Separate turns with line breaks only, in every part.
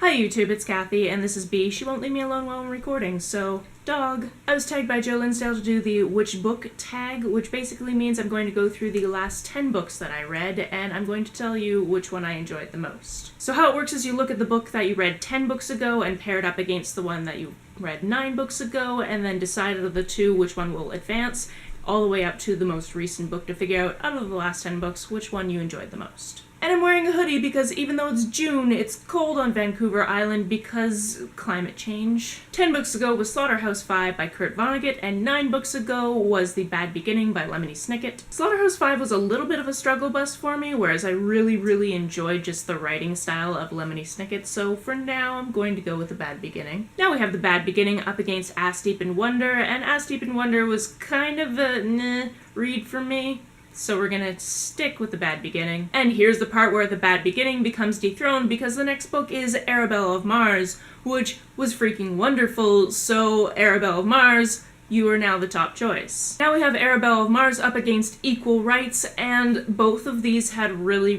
Hi YouTube, it's Kathy, and this is B. She won't leave me alone while I'm recording, so dog. I was tagged by Joe Linsdale to do the which book tag, which basically means I'm going to go through the last 10 books that I read, and I'm going to tell you which one I enjoyed the most. So how it works is you look at the book that you read 10 books ago and pair it up against the one that you read 9 books ago, and then decide of the two which one will advance, all the way up to the most recent book to figure out of the last 10 books, which one you enjoyed the most. And I'm wearing a hoodie because even though it's June, it's cold on Vancouver Island because climate change. 10 books ago was Slaughterhouse 5 by Kurt Vonnegut, and 9 books ago was The Bad Beginning by Lemony Snicket. Slaughterhouse 5 was a little bit of a struggle bus for me, whereas I really enjoyed just the writing style of Lemony Snicket, so for now I'm going to go with The Bad Beginning. Now we have The Bad Beginning up against Ass Deep in Wonder, and Ass Deep in Wonder was kind of a read for me. So we're gonna stick with The Bad Beginning. And here's the part where The Bad Beginning becomes dethroned because the next book is Arabelle of Mars, which was freaking wonderful, so Arabelle of Mars, you are now the top choice. Now we have Arabelle of Mars up against Equal Rights, and both of these had really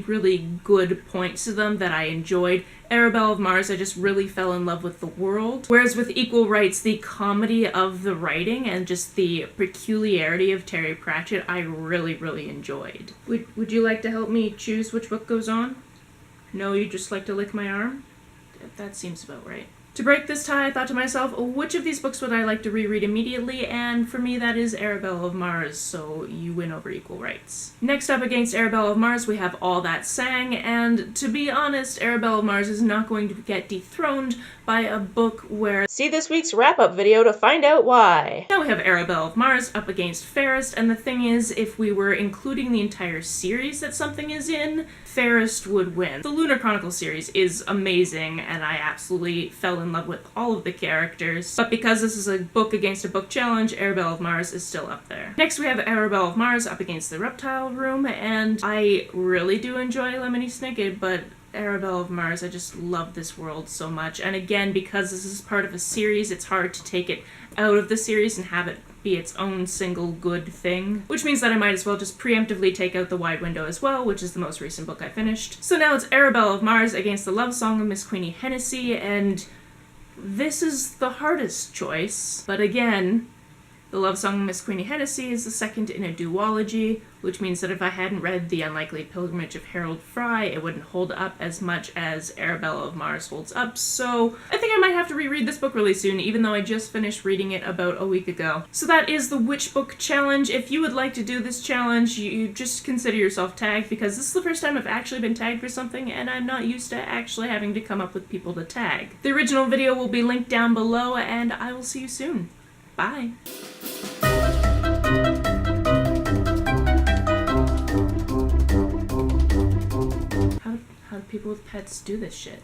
good points to them that I enjoyed. Arabelle of Mars, I just really fell in love with the world. Whereas with Equal Rights, the comedy of the writing and just the peculiarity of Terry Pratchett, I really enjoyed. Would you like to help me choose which book goes on? No, you just like to lick my arm? That seems about right. To break this tie, I thought to myself, which of these books would I like to reread immediately? And for me, that is Arabelle of Mars, so you win over Equal Rights. Next up against Arabelle of Mars, we have All That Sang, and to be honest, Arabelle of Mars is not going to get dethroned by a book where... See this week's wrap-up video to find out why. Now we have Arabelle of Mars up against Fairest, and the thing is, if we were including the entire series that something is in, Fairest would win. The Lunar Chronicles series is amazing, and I absolutely fell in love with all of the characters, but because this is a book against a book challenge, Arabelle of Mars is still up there. Next we have Arabelle of Mars up against The Reptile Room, and I really do enjoy Lemony Snicket, but Arabelle of Mars, I just love this world so much, and again, because this is part of a series, it's hard to take it out of the series and have it be its own single good thing, which means that I might as well just preemptively take out The Wide Window as well, which is the most recent book I finished. So now it's Arabelle of Mars against The Love Song of Miss Queenie Hennessy, and this is the hardest choice, but again, The Love Song of Miss Queenie Hennessy is the second in a duology, which means that if I hadn't read The Unlikely Pilgrimage of Harold Fry, it wouldn't hold up as much as Arabelle of Mars holds up, so I think I might have to reread this book really soon, even though I just finished reading it about a week ago. So that is the Which Book Challenge. If you would like to do this challenge, you just consider yourself tagged, because this is the first time I've actually been tagged for something, and I'm not used to actually having to come up with people to tag. The original video will be linked down below, and I will see you soon. Bye! How do people with pets do this shit?